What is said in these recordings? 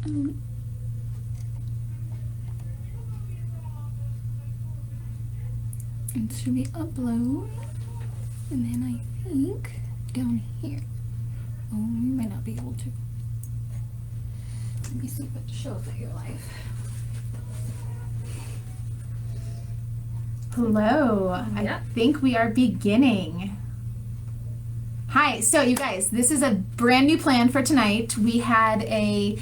It should be upload, and then I think down here. Oh, you might not be able to. Let me see if it shows that you're live. Hello. Yeah. I think we are beginning. Hi. So you guys, this is a brand new plan for tonight. We had a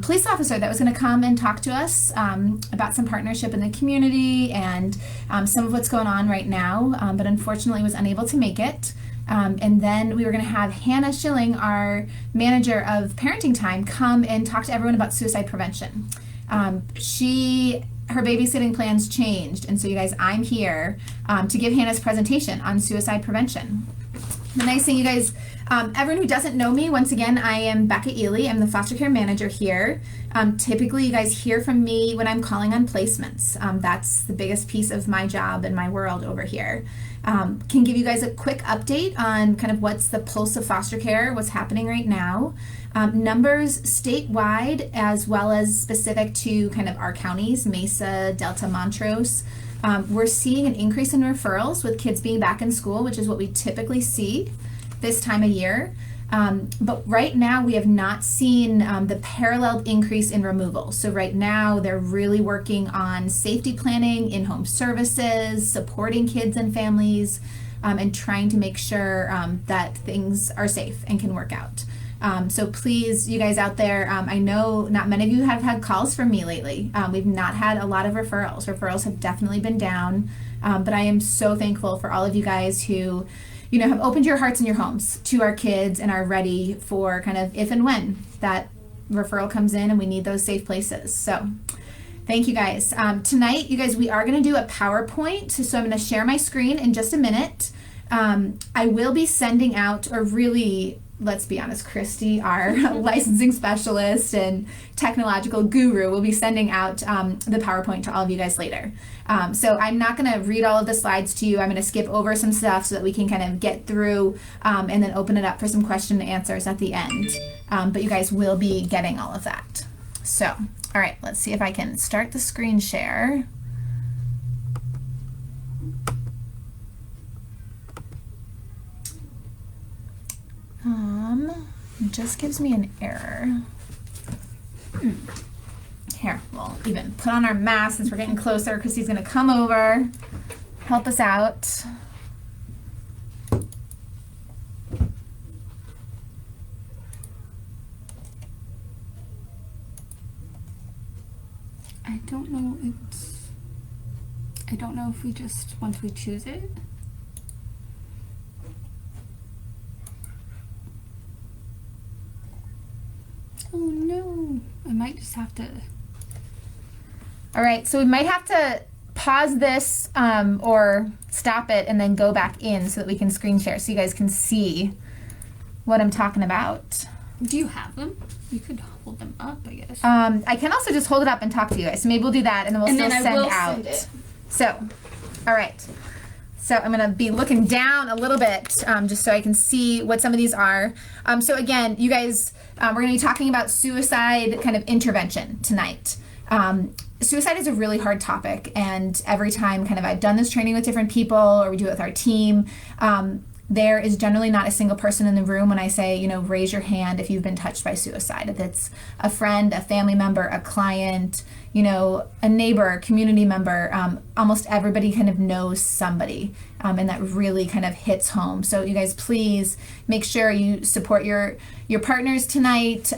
police officer that was going to come and talk to us about some partnership in the community and some of what's going on right now, but unfortunately was unable to make it. And then we were going to have Hannah Schilling, our manager of parenting time, come and talk to everyone about suicide prevention. Her babysitting plans changed, and so you guys, I'm here to give Hannah's presentation on suicide prevention. The nice thing, you guys, everyone who doesn't know me, once again, I am Becca Ely. I'm the foster care manager here. Typically, you guys hear from me when I'm calling on placements. That's the biggest piece of my job and my world over here. Can give you guys a quick update on kind of what's the pulse of foster care, what's happening right now. Numbers statewide as well as specific to kind of our counties, Mesa, Delta, Montrose. We're seeing an increase in referrals with kids being back in school, which is what we typically see this time of year. But right now we have not seen the paralleled increase in removal. So right now they're really working on safety planning, in-home services, supporting kids and families, and trying to make sure that things are safe and can work out. So please, you guys out there, I know not many of you have had calls from me lately. We've not had a lot of referrals. Referrals have definitely been down, but I am so thankful for all of you guys who, you know, have opened your hearts and your homes to our kids and are ready for kind of if and when that referral comes in and we need those safe places. So thank you guys. Tonight, you guys, we are going to do a PowerPoint. So I'm going to share my screen in just a minute. I will be sending out, or really, let's be honest, Christy, our licensing specialist and technological guru, will be sending out the PowerPoint to all of you guys later. So I'm not going to read all of the slides to you. I'm going to skip over some stuff so that we can kind of get through and then open it up for some question and answers at the end. But you guys will be getting all of that. So, all right, let's see if I can start the screen share. It just gives me an error. Here, we'll even put on our mask since we're getting closer because he's going to come over, help us out. I don't know if we just, once we choose it. Oh no, I might just have to. All right, so we might have to pause this or stop it and then go back in so that we can screen share so you guys can see what I'm talking about. Do you have them? You could hold them up, I guess. I can also just hold it up and talk to you guys. So maybe we'll do that and then we'll still send out. Send it. So, all right. So I'm going to be looking down a little bit just so I can see what some of these are. So again, you guys, we're going to be talking about suicide kind of intervention tonight. Suicide is a really hard topic, and every time kind of I've done this training with different people or we do it with our team, there is generally not a single person in the room when I say, you know, raise your hand if you've been touched by suicide. If it's a friend, a family member, a client, you know, a neighbor, a community member, almost everybody kind of knows somebody, and that really kind of hits home. So you guys, please make sure you support your partners tonight.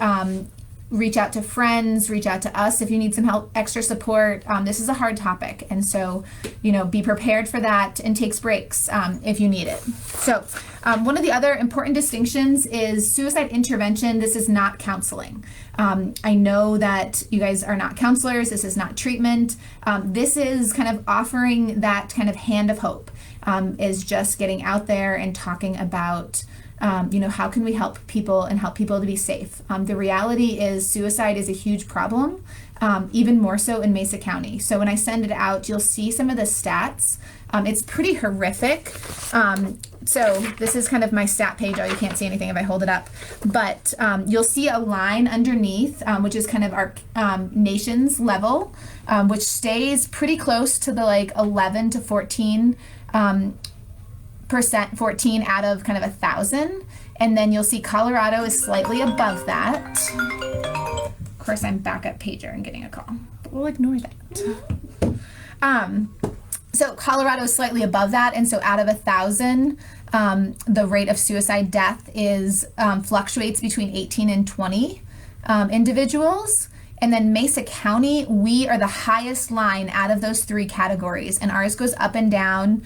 Reach out to friends, reach out to us if you need some help, extra support. This is a hard topic, and so, you know, be prepared for that and take breaks if you need it. So one of the other important distinctions is suicide intervention. This is not counseling. I know that you guys are not counselors. This is not treatment. This is kind of offering that kind of hand of hope, is just getting out there and talking about How can we help people and help people to be safe? The reality is suicide is a huge problem, even more so in Mesa County. So when I send it out, you'll see some of the stats. It's pretty horrific. So this is kind of my stat page. Oh, you can't see anything if I hold it up. But you'll see a line underneath, which is kind of our nation's level, which stays pretty close to the like 11 to 14 percent, 14 out of kind of 1,000. And then you'll see Colorado is slightly above that. Of course, I'm back at pager and getting a call, but we'll ignore that. So Colorado is slightly above that, and so out of 1,000, the rate of suicide death is fluctuates between 18 and 20 individuals. And then Mesa County, we are the highest line out of those three categories, and ours goes up and down,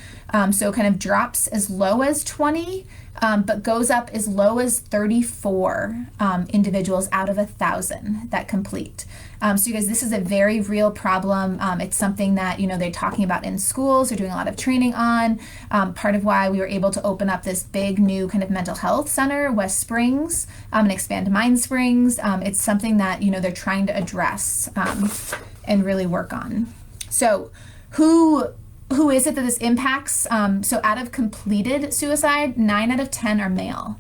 so kind of drops as low as 20, but goes up as low as 34 individuals out of 1,000 that complete. So you guys, this is a very real problem. It's something that, they're talking about in schools. They're doing a lot of training on. Part of why we were able to open up this big new kind of mental health center, West Springs, and expand Mind Springs. It's something that, they're trying to address and really work on. So who is it that this impacts? So out of completed suicide, 9 out of 10 are male.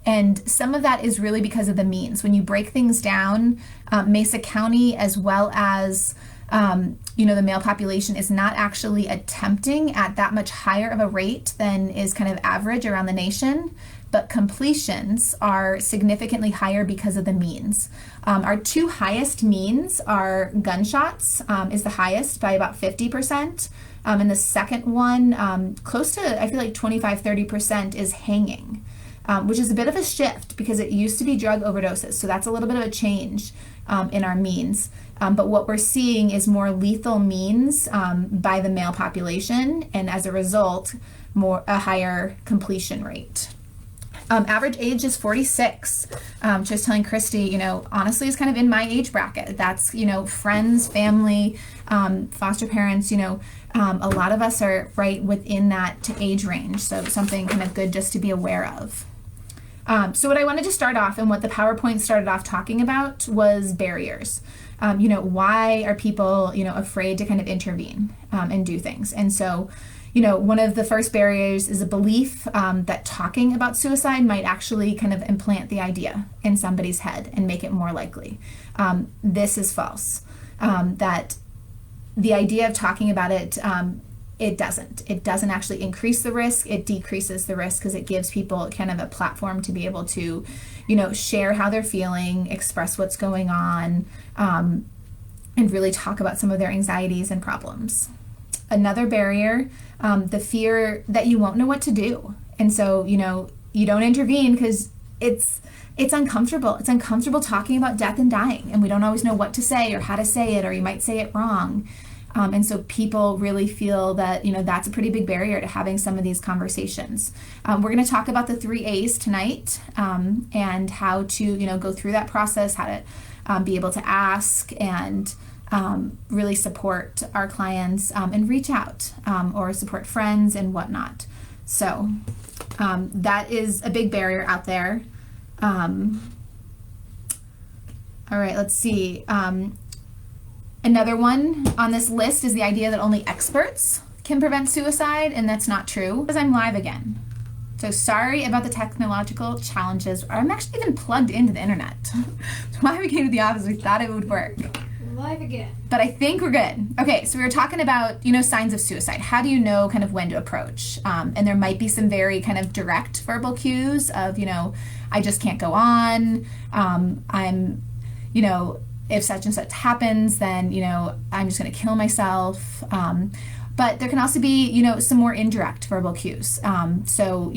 And some of that is really because of the means. When you break things down, Mesa County, as well as the male population, is not actually attempting at that much higher of a rate than is kind of average around the nation, but completions are significantly higher because of the means. Our two highest means are gunshots, is the highest by about 50%. And the second one, close to, I feel like 25-30%, is hanging. Which is a bit of a shift because it used to be drug overdoses. So that's a little bit of a change in our means. But what we're seeing is more lethal means by the male population, and as a result, a higher completion rate. Average age is 46. Just telling Christy, honestly, is kind of in my age bracket. That's, friends, family, foster parents, a lot of us are right within that age range. So something kind of good just to be aware of. So what I wanted to start off, and what the PowerPoint started off talking about, was barriers. Why are people, afraid to kind of intervene and do things? And so, one of the first barriers is a belief that talking about suicide might actually kind of implant the idea in somebody's head and make it more likely. This is false. That the idea of talking about it, it doesn't actually increase the risk. It decreases the risk because it gives people kind of a platform to be able to, share how they're feeling, express what's going on, and really talk about some of their anxieties and problems. Another barrier, the fear that you won't know what to do. And so, you don't intervene because it's uncomfortable. It's uncomfortable talking about death and dying, and we don't always know what to say or how to say it, or you might say it wrong. And so people really feel that, that's a pretty big barrier to having some of these conversations. We're going to talk about the 3 A's tonight, and how to, go through that process, how to be able to ask and really support our clients and reach out or support friends and whatnot. So that is a big barrier out there. All right, let's see. Another one on this list is the idea that only experts can prevent suicide, and that's not true. Because I'm live again. So sorry about the technological challenges. I'm actually even plugged into the internet. That's why we came to the office. We thought it would work. Live again. But I think we're good. Okay, so we were talking about, signs of suicide. How do you know kind of when to approach? And there might be some very kind of direct verbal cues of, I just can't go on. I'm, if such and such happens, then, I'm just going to kill myself. But there can also be, some more indirect verbal cues. So,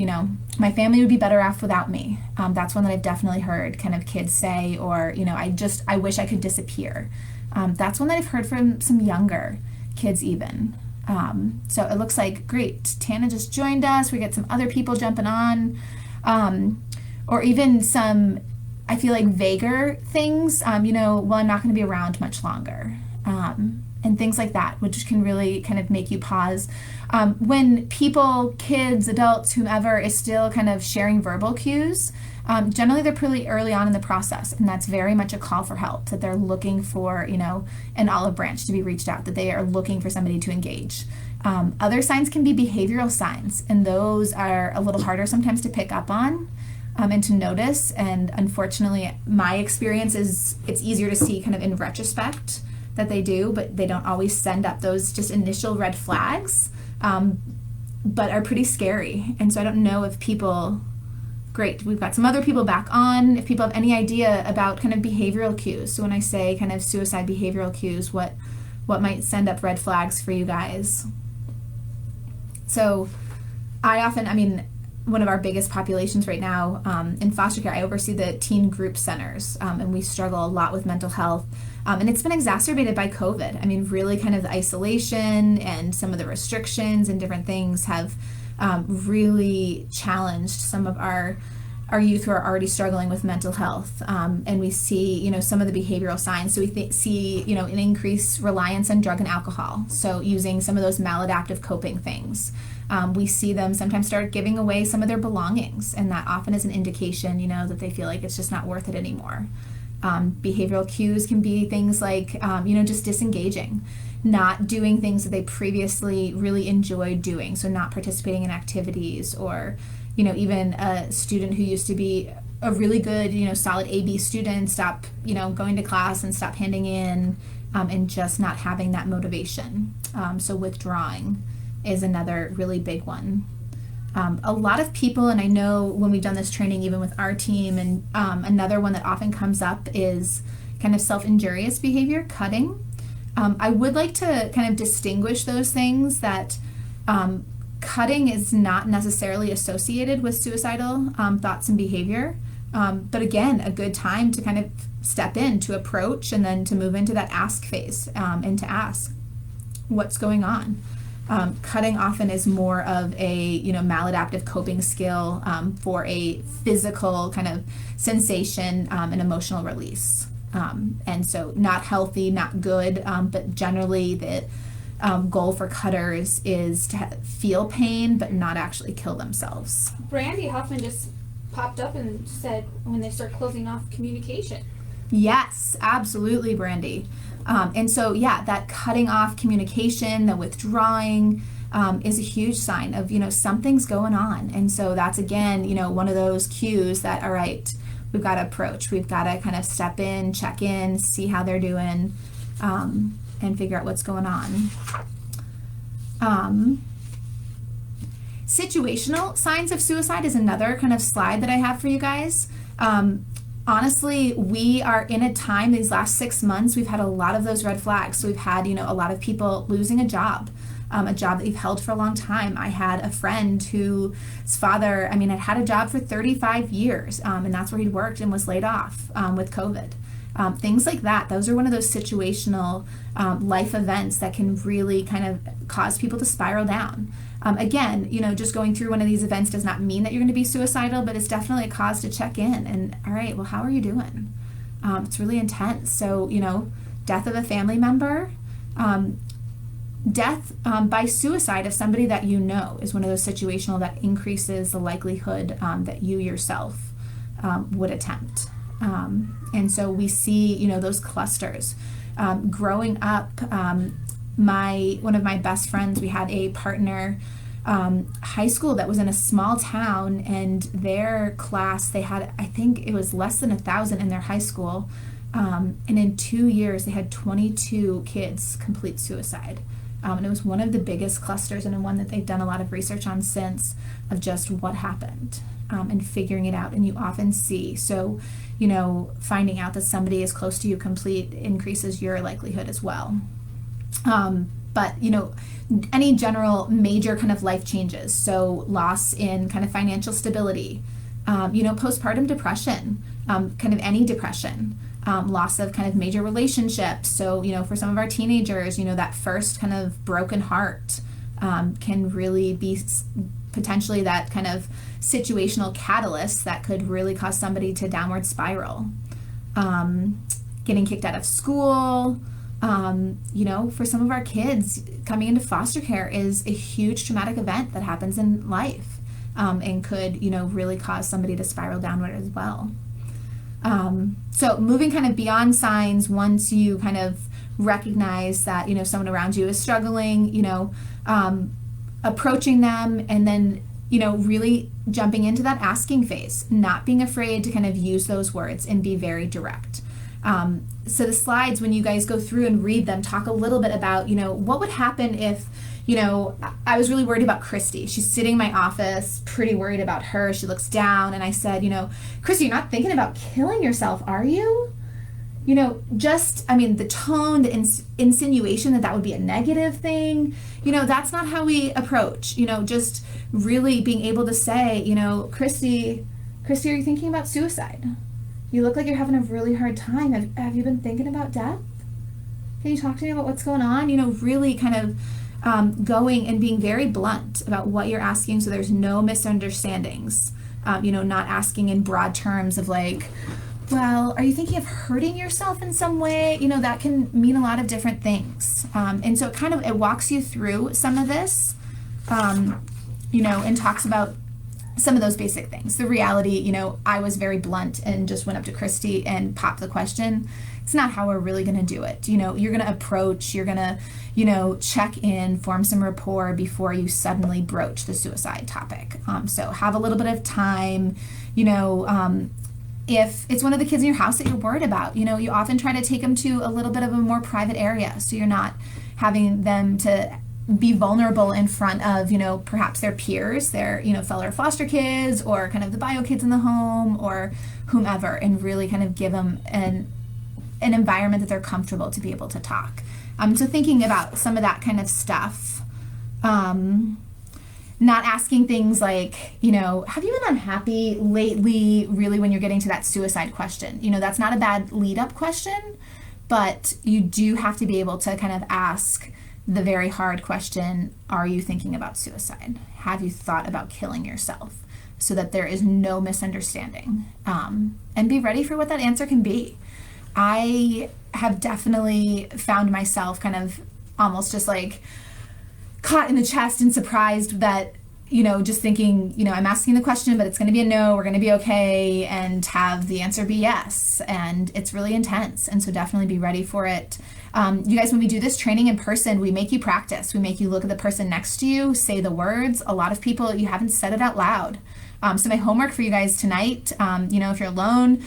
my family would be better off without me. That's one that I've definitely heard kind of kids say, or, I wish I could disappear. That's one that I've heard from some younger kids even. So it looks like, great, Tana just joined us. We get some other people jumping on. Or even some, I feel like, vaguer things, well, I'm not going to be around much longer. and things like that, which can really kind of make you pause. When people, kids, adults, whomever is still kind of sharing verbal cues, generally they're pretty early on in the process, and that's very much a call for help, that they're looking for, an olive branch to be reached out, that they are looking for somebody to engage. Other signs can be behavioral signs, and those are a little harder sometimes to pick up on and to notice. And unfortunately, my experience is it's easier to see kind of in retrospect that they do, but they don't always send up those just initial red flags, but are pretty scary. And so I don't know if people, great, we've got some other people back on, if people have any idea about kind of behavioral cues. So when I say kind of suicide behavioral cues, what might send up red flags for you guys? So one of our biggest populations right now in foster care, I oversee the teen group centers, and we struggle a lot with mental health. And it's been exacerbated by COVID. Really kind of the isolation and some of the restrictions and different things have really challenged some of our youth who are already struggling with mental health. And we see, some of the behavioral signs. So we see, an increased reliance on drug and alcohol. So using some of those maladaptive coping things. We see them sometimes start giving away some of their belongings, and that often is an indication, that they feel like it's just not worth it anymore. Behavioral cues can be things like, just disengaging, not doing things that they previously really enjoyed doing, so not participating in activities, or, even a student who used to be a really good, solid AB student, stop, going to class and stop handing in, and just not having that motivation. So withdrawing is another really big one. A lot of people, and I know when we've done this training even with our team, and another one that often comes up is kind of self-injurious behavior, cutting. I would like to kind of distinguish those things, that cutting is not necessarily associated with suicidal thoughts and behavior, but again, a good time to kind of step in, to approach, and then to move into that ask phase, and to ask what's going on. Cutting often is more of a maladaptive coping skill for a physical kind of sensation and emotional release, and so not healthy, not good, but generally the goal for cutters is to feel pain but not actually kill themselves. Brandy Huffman just popped up and said when they start closing off communication. Yes, absolutely, Brandy. And so, that cutting off communication, the withdrawing, is a huge sign of, something's going on. And so that's, again, one of those cues that, all right, we've got to approach. We've got to kind of step in, check in, see how they're doing, and figure out what's going on. Situational signs of suicide is another kind of slide that I have for you guys. Honestly, we are in a time, these last 6 months, we've had a lot of those red flags. So we've had, a lot of people losing a job that you've held for a long time. I had a friend whose father, had a job for 35 years, and that's where he'd worked, and was laid off with COVID. Things like that. Those are one of those situational life events that can really kind of cause people to spiral down. Again, just going through one of these events does not mean that you're going to be suicidal, but it's definitely a cause to check in. And all right, well, how are you doing? It's really intense. So, death of a family member, death by suicide of somebody that is one of those situational that increases the likelihood that you yourself would attempt. And so we see, those clusters. Growing up, one of my best friends, we had a partner high school that was in a small town, and their class, they had, I think it was less than 1,000 in their high school, and in 2 years they had 22 kids complete suicide. And it was one of the biggest clusters, and one that they've done a lot of research on since, of just what happened, and figuring it out. And you often see, so finding out that somebody is close to you complete increases your likelihood as well. But any general major kind of life changes, so loss in kind of financial stability, postpartum depression, kind of any depression, loss of kind of major relationships. So, for some of our teenagers, that first kind of broken heart can really be potentially that kind of situational catalyst that could really cause somebody to downward spiral. Getting kicked out of school, For some of our kids, coming into foster care is a huge traumatic event that happens in life, and could, really cause somebody to spiral downward as well. So moving kind of beyond signs, once you kind of recognize that, someone around you is struggling, approaching them, and then, really jumping into that asking phase, not being afraid to kind of use those words and be very direct. So the slides, when you guys go through and read them, talk a little bit about, what would happen if, I was really worried about Christy. She's sitting in my office, pretty worried about her. She looks down, and I said, Christy, you're not thinking about killing yourself, are you? The tone, the insinuation that would be a negative thing, that's not how we approach, just really being able to say, Christy, are you thinking about suicide? You look like you're having a really hard time. Have you been thinking about death? Can you talk to me about what's going on? Really kind of going and being very blunt about what you're asking, so there's no misunderstandings. Not asking in broad terms of like, well, are you thinking of hurting yourself in some way? That can mean a lot of different things. And so it walks you through some of this, and talks about some of those basic things. The reality, I was very blunt and just went up to Christy and popped the question. It's not how we're really going to do it. You're going to approach, you're going to, check in, form some rapport before you suddenly broach the suicide topic. So have a little bit of time, if it's one of the kids in your house that you're worried about, you often try to take them to a little bit of a more private area, so you're not having them to be vulnerable in front of, perhaps their peers, their, fellow foster kids, or kind of the bio kids in the home, or whomever, and really kind of give them an environment that they're comfortable to be able to talk. So thinking about some of that kind of stuff, not asking things like, have you been unhappy lately, really, when you're getting to that suicide question. That's not a bad lead-up question, but you do have to be able to kind of ask the very hard question, are you thinking about suicide? Have you thought about killing yourself? So that there is no misunderstanding. And be ready for what that answer can be. I have definitely found myself kind of almost just like caught in the chest and surprised that, just thinking, I'm asking the question, but it's going to be a no, we're going to be okay, and have the answer be yes. And it's really intense. And so definitely be ready for it. You guys, when we do this training in person, we make you practice. We make you look at the person next to you, say the words. A lot of people, you haven't said it out loud. So my homework for you guys tonight, if you're alone,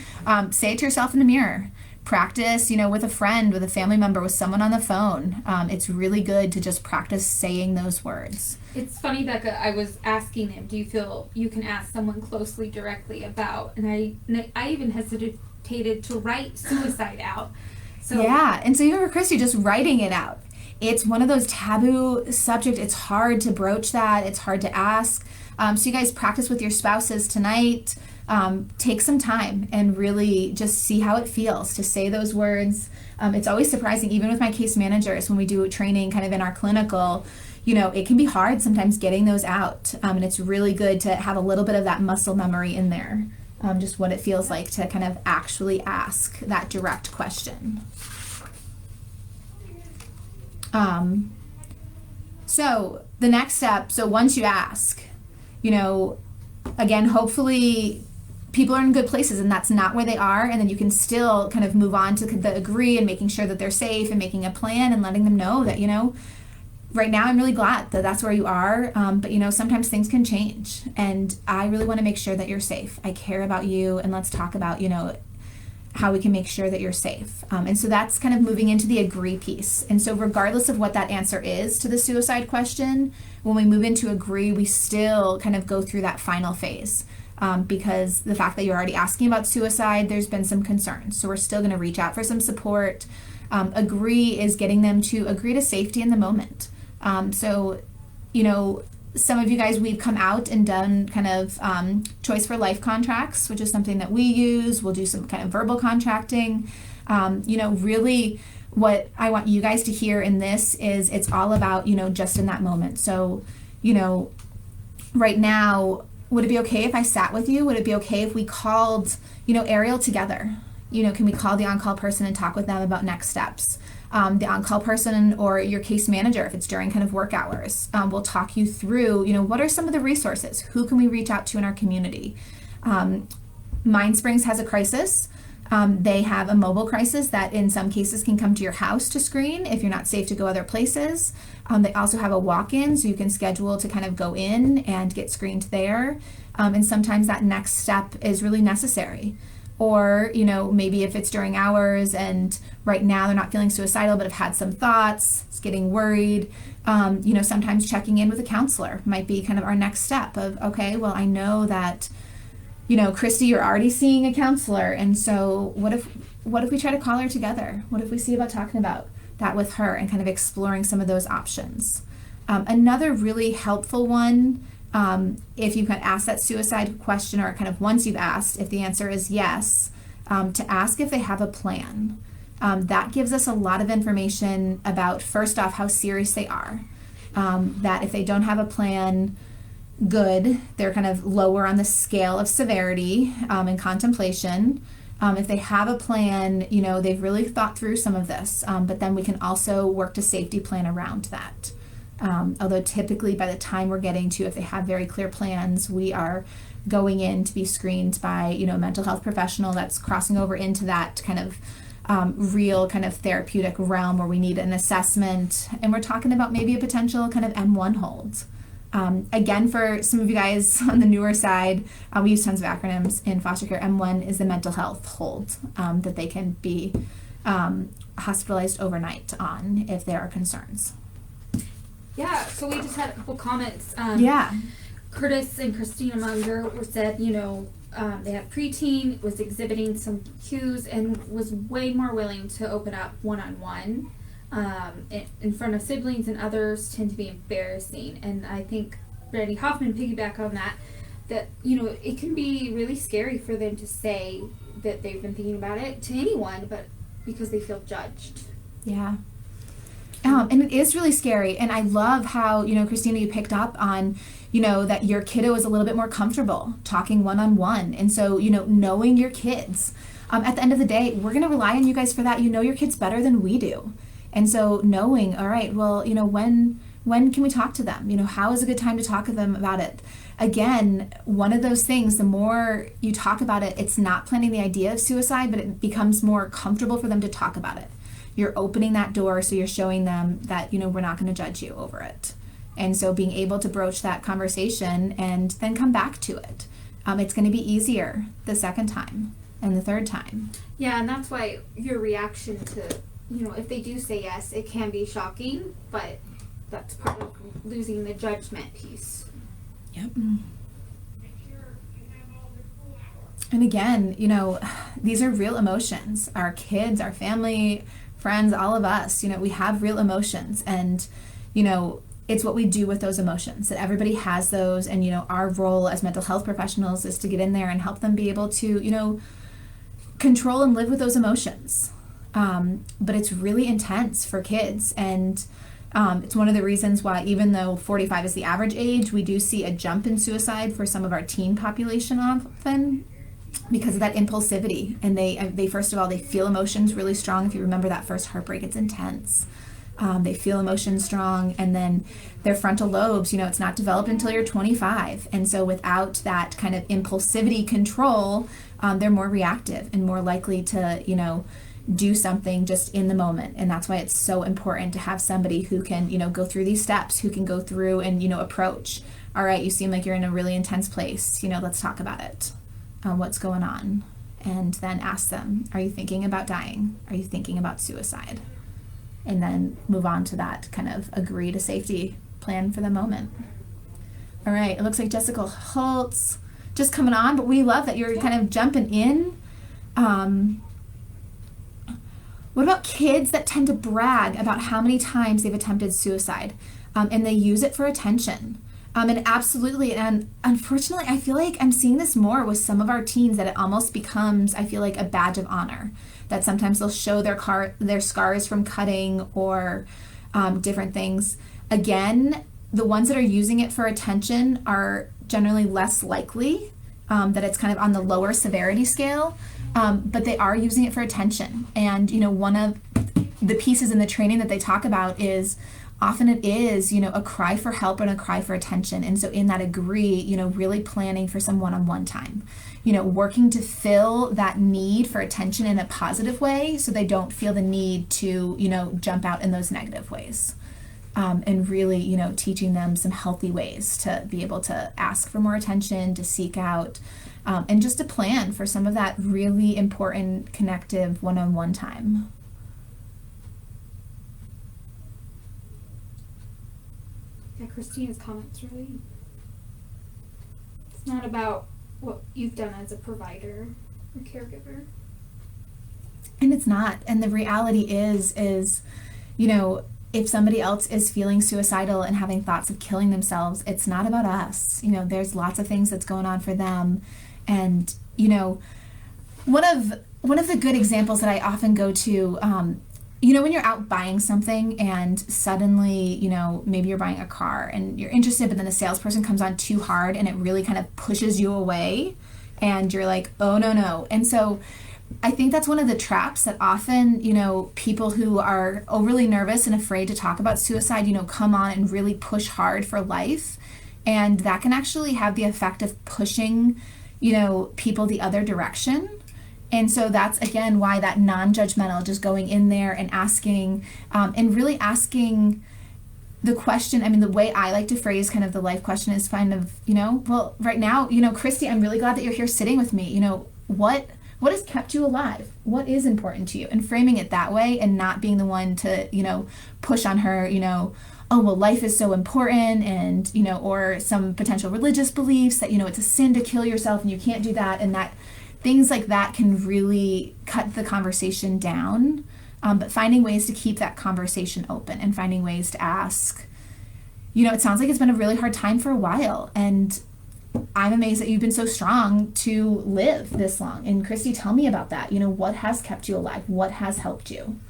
say it to yourself in the mirror. Practice, with a friend, with a family member, with someone on the phone. It's really good to just practice saying those words. It's funny, Becca, I was asking him, do you feel you can ask someone closely directly about, and I even hesitated to write suicide out. So yeah, and so even for Christy, just writing it out. It's one of those taboo subjects. It's hard to broach that. It's hard to ask. So you guys practice with your spouses tonight. Take some time and really just see how it feels to say those words. It's always surprising, even with my case managers, when we do training kind of in our clinical, it can be hard sometimes getting those out. And it's really good to have a little bit of that muscle memory in there. Just what it feels like to kind of actually ask that direct question. So the next step, so once you ask, again, hopefully people are in good places and that's not where they are, and then you can still kind of move on to the agree and making sure that they're safe and making a plan and letting them know that, right now I'm really glad that that's where you are, but sometimes things can change, and I really want to make sure that you're safe. I care about you, and let's talk about, how we can make sure that you're safe. And so that's kind of moving into the agree piece. And so regardless of what that answer is to the suicide question, when we move into agree, we still kind of go through that final phase. Because the fact that you're already asking about suicide, there's been some concerns. So we're still going to reach out for some support. Agree is getting them to agree to safety in the moment. So, some of you guys, we've come out and done kind of choice for life contracts, which is something that we use. We'll do some kind of verbal contracting. Really what I want you guys to hear in this is it's all about, just in that moment. So, right now, would it be okay if I sat with you? Would it be okay if we called, Ariel together? can we call the on-call person and talk with them about next steps? The on-call person or your case manager, if it's during kind of work hours, will talk you through, what are some of the resources? Who can we reach out to in our community? Mind Springs has a crisis. They have a mobile crisis that in some cases can come to your house to screen if you're not safe to go other places. They also have a walk-in, so you can schedule to kind of go in and get screened there. And sometimes that next step is really necessary. Or, maybe if it's during hours and right now they're not feeling suicidal but have had some thoughts, it's getting worried, sometimes checking in with a counselor might be kind of our next step of, okay, well, I know that, Christy, you're already seeing a counselor. And so what if we try to call her together? What if we see about talking about that with her and kind of exploring some of those options? Another really helpful one, if you've kind of asked that suicide question, or kind of once you've asked, if the answer is yes, to ask if they have a plan. That gives us a lot of information about, first off, how serious they are. That if they don't have a plan, good, they're kind of lower on the scale of severity and contemplation. If they have a plan, they've really thought through some of this, but then we can also work to safety plan around that. Although typically by the time we're getting to, if they have very clear plans, we are going in to be screened by, a mental health professional that's crossing over into that kind of real kind of therapeutic realm where we need an assessment. And we're talking about maybe a potential kind of M1 hold. Again, for some of you guys on the newer side, we use tons of acronyms in foster care. M1 is the mental health hold that they can be hospitalized overnight on if there are concerns. Yeah, so we just had a couple comments. Yeah. Curtis and Christina Munger said, they had preteen, was exhibiting some cues, and was way more willing to open up one-on-one. In front of siblings and others tend to be embarrassing. And I think Brandy Hoffman piggyback on that it can be really scary for them to say that they've been thinking about it to anyone, but because they feel judged. Yeah. And it is really scary. And I love how, Christina, you picked up on, that your kiddo is a little bit more comfortable talking one-on-one. And so, knowing your kids, at the end of the day, we're going to rely on you guys for that. Your kids better than we do. And so knowing, all right, well, when can we talk to them? How is a good time to talk to them about it? Again, one of those things, the more you talk about it, it's not planning the idea of suicide, but it becomes more comfortable for them to talk about it. You're opening that door, so you're showing them that, we're not going to judge you over it. And so being able to broach that conversation and then come back to it, it's going to be easier the second time and the third time. Yeah, and that's why your reaction to, if they do say yes, it can be shocking, but that's part of losing the judgment piece. Yep. And again, these are real emotions. Our kids, our family, friends, all of us, we have real emotions, and, it's what we do with those emotions, that everybody has those. And, our role as mental health professionals is to get in there and help them be able to, control and live with those emotions. But it's really intense for kids. And it's one of the reasons why, even though 45 is the average age, we do see a jump in suicide for some of our teen population often, because of that impulsivity. And they first of all, they feel emotions really strong. If you remember that first heartbreak, it's intense. They feel emotions strong, and then their frontal lobes, it's not developed until you're 25. And so without that kind of impulsivity control, they're more reactive and more likely to, do something just in the moment. And that's why it's so important to have somebody who can, go through these steps, who can go through and, approach, all right, you seem like you're in a really intense place, let's talk about it. What's going on? And then ask them, are you thinking about dying? Are you thinking about suicide? And then move on to that kind of agree to safety plan for the moment. All right, it looks like Jessica Holtz just coming on, but we love that you're kind of jumping in. What about kids that tend to brag about how many times they've attempted suicide, and they use it for attention? And absolutely, and unfortunately, I feel like I'm seeing this more with some of our teens, that it almost becomes, I feel like, a badge of honor. That sometimes they'll show their scars from cutting or different things. Again, the ones that are using it for attention are generally less likely, that it's kind of on the lower severity scale. but they are using it for attention. And, one of the pieces in the training that they talk about is often it is, a cry for help and a cry for attention. And so in that agree, really planning for some one-on-one time, working to fill that need for attention in a positive way so they don't feel the need to, jump out in those negative ways. And really, teaching them some healthy ways to be able to ask for more attention, to seek out, and just to plan for some of that really important connective one-on-one time. Yeah, Christina's comments really. It's not about what you've done as a provider or caregiver. And it's not. And the reality is, if somebody else is feeling suicidal and having thoughts of killing themselves, it's not about us. There's lots of things that's going on for them. And, one of the good examples that I often go to, when you're out buying something and suddenly, maybe you're buying a car and you're interested, but then the salesperson comes on too hard and it really kind of pushes you away and you're like, oh, no. And so I think that's one of the traps that often, people who are overly nervous and afraid to talk about suicide, come on and really push hard for life. And that can actually have the effect of pushing, people the other direction. And so that's, again, why that non-judgmental, just going in there and asking, and really asking the question. I mean, the way I like to phrase kind of the life question is kind of, well, right now, Christy, I'm really glad that you're here sitting with me. What has kept you alive? What is important to you? And framing it that way and not being the one to, push on her, oh, well, life is so important and, or some potential religious beliefs that, it's a sin to kill yourself and you can't do that. And that things like that can really cut the conversation down. But finding ways to keep that conversation open and finding ways to ask, it sounds like it's been a really hard time for a while. And I'm amazed that you've been so strong to live this long. And Christy, tell me about that. What has kept you alive? What has helped you?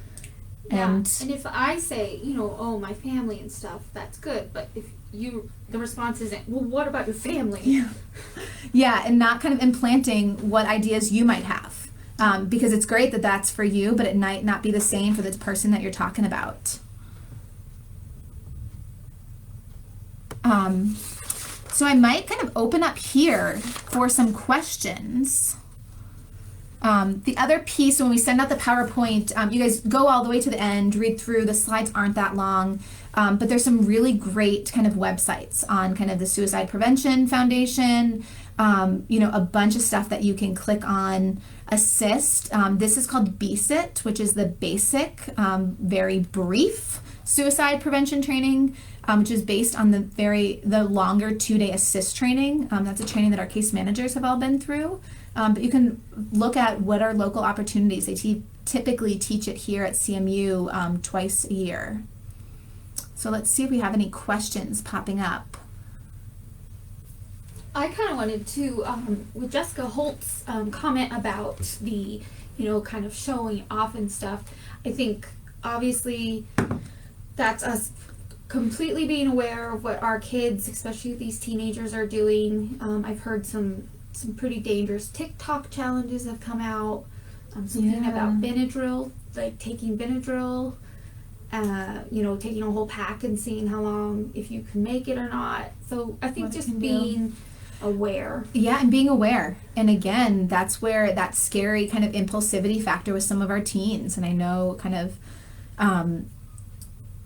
Yeah. And if I say, oh, my family and stuff, that's good. But if the response isn't, well, what about your family? Yeah, and not kind of implanting what ideas you might have. Because it's great that that's for you, but it might not be the same for the person that you're talking about. So I might kind of open up here for some questions. The other piece, when we send out the PowerPoint, you guys go all the way to the end, read through. The slides aren't that long, but there's some really great kind of websites on kind of the Suicide Prevention Foundation, a bunch of stuff that you can click on, assist. This is called BSIT, which is the basic, very brief suicide prevention training, which is based on the longer 2-day assist training. That's a training that our case managers have all been through. But you can look at what are local opportunities. They typically teach it here at CMU twice a year. So let's see if we have any questions popping up. I kind of wanted to, with Jessica Holt's comment about the, kind of showing off and stuff, I think obviously that's us completely being aware of what our kids, especially these teenagers, are doing. I've heard some pretty dangerous TikTok challenges have come out. Something about Benadryl, like taking Benadryl, taking a whole pack and seeing how long, if you can make it or not. So I think just being aware. Yeah, and being aware. And again, that's where that scary kind of impulsivity factor with some of our teens. And I know kind of,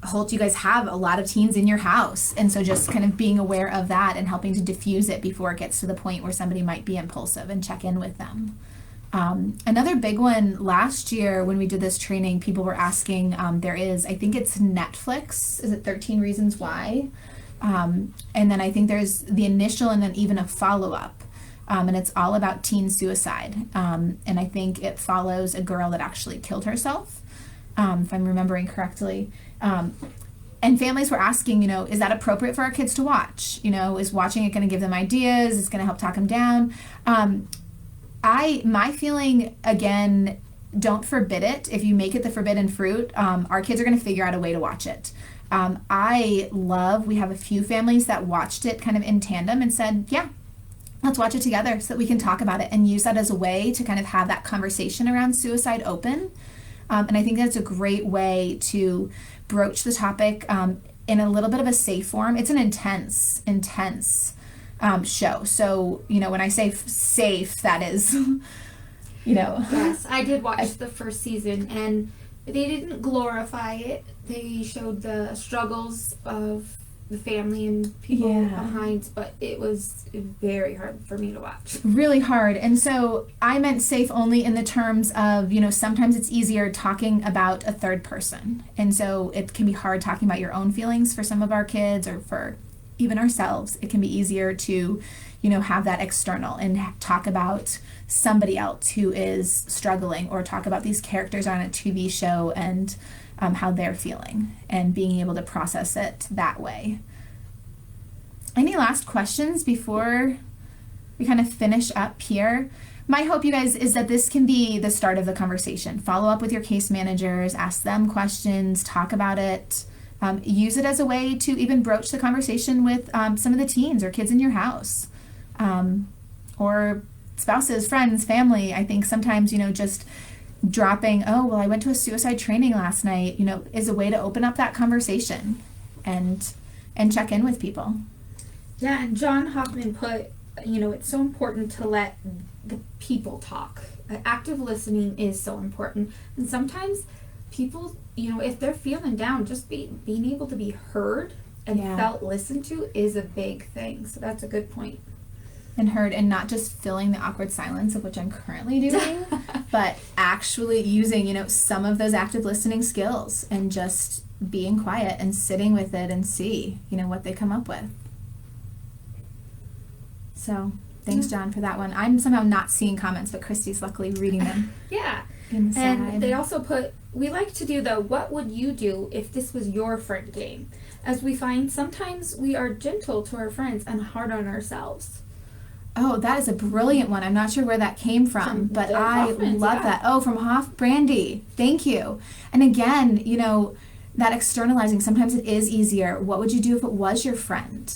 Holt, you guys have a lot of teens in your house. And so just kind of being aware of that and helping to diffuse it before it gets to the point where somebody might be impulsive and check in with them. Another big one last year when we did this training, people were asking, there is, I think it's Netflix, is it 13 Reasons Why? And then I think there's the initial and then even a follow-up. And it's all about teen suicide. And I think it follows a girl that actually killed herself, if I'm remembering correctly. And families were asking, is that appropriate for our kids to watch? Is watching it going to give them ideas? Is it going to help talk them down? My feeling, again, don't forbid it. If you make it the forbidden fruit, our kids are going to figure out a way to watch it. We have a few families that watched it kind of in tandem and said, yeah, let's watch it together so that we can talk about it and use that as a way to kind of have that conversation around suicide open. And I think that's a great way to broach the topic in a little bit of a safe form. It's an intense show. So, you know, when I say safe, that is, you know. Yes, I did watch the first season, and they didn't glorify it. They showed the struggles of the family and people behind, but it was very hard for me to watch. Really hard. And so I meant safe only in the terms of, you know, sometimes it's easier talking about a third person. And so it can be hard talking about your own feelings for some of our kids or for even ourselves. It can be easier to, you know, have that external and talk about somebody else who is struggling, or talk about these characters on a TV show and how they're feeling, and being able to process it that way. Any last questions before we kind of finish up here? My hope, you guys, is that this can be the start of the conversation. Follow up with your case managers, ask them questions, talk about it, use it as a way to even broach the conversation with some of the teens or kids in your house, or spouses, friends, family. I think sometimes, you know, just dropping, oh, well, I went to a suicide training last night, you know, is a way to open up that conversation and check in with people. Yeah, and John Hoffman put, you know, it's so important to let the people talk. Active listening is so important. And sometimes people, you know, if they're feeling down, just being able to be heard and felt listened to is a big thing. So that's a good point. And heard, and not just filling the awkward silence, of which I'm currently doing, but actually using, you know, some of those active listening skills and just being quiet and sitting with it and see, you know, what they come up with. So thanks, John, for that one. I'm somehow not seeing comments, but Christy's luckily reading them. Yeah. Inside. And they also put, we like to do the what would you do if this was your friend game, as we find sometimes we are gentle to our friends and hard on ourselves. Oh, that is a brilliant one. I'm not sure where that came from, but I love that. Oh, from Hoff Brandy. Thank you. And again, you know, that externalizing, sometimes it is easier. What would you do if it was your friend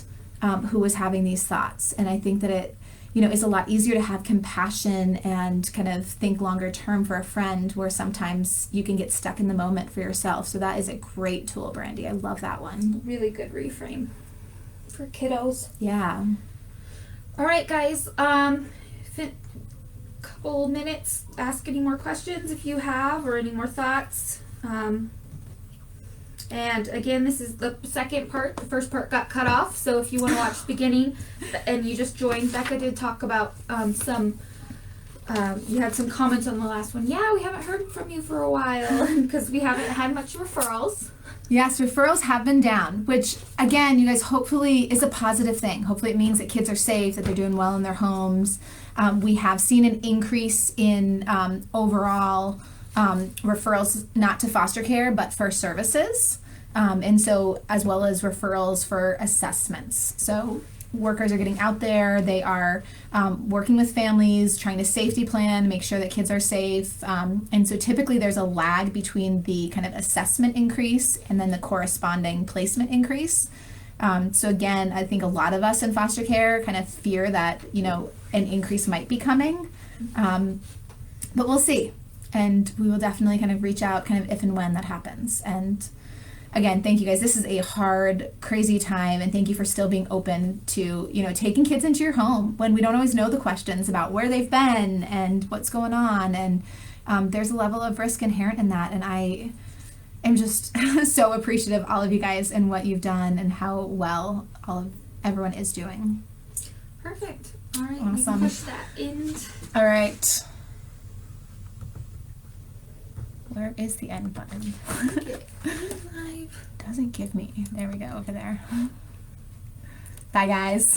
who was having these thoughts? And I think that it, you know, is a lot easier to have compassion and kind of think longer term for a friend, where sometimes you can get stuck in the moment for yourself. So that is a great tool, Brandy. I love that one. Really good reframe for kiddos. Yeah. All right, guys, couple minutes, ask any more questions if you have, or any more thoughts. And again, this is the second part. The first part got cut off, so if you want to watch the beginning and you just joined, Becca did talk about you had some comments on the last one. Yeah, we haven't heard from you for a while because we haven't had much referrals. Yes, referrals have been down, which again, you guys, hopefully is a positive thing. Hopefully it means that kids are safe, that they're doing well in their homes. We have seen an increase in overall referrals, not to foster care, but for services. And so, as well as referrals for assessments. So workers are getting out there, they are working with families, trying to safety plan, make sure that kids are safe. And so typically there's a lag between the kind of assessment increase and then the corresponding placement increase. So again, I think a lot of us in foster care kind of fear that, you know, an increase might be coming, but we'll see. And we will definitely kind of reach out kind of if and when that happens. And again, thank you guys. This is a hard, crazy time, and thank you for still being open to, you know, taking kids into your home when we don't always know the questions about where they've been and what's going on. And there's a level of risk inherent in that. And I am just so appreciative of all of you guys and what you've done and how well everyone is doing. Perfect. All right. Awesome. We can push that end. All right. Where is the end button? Doesn't give me. There we go, over there. Bye, guys.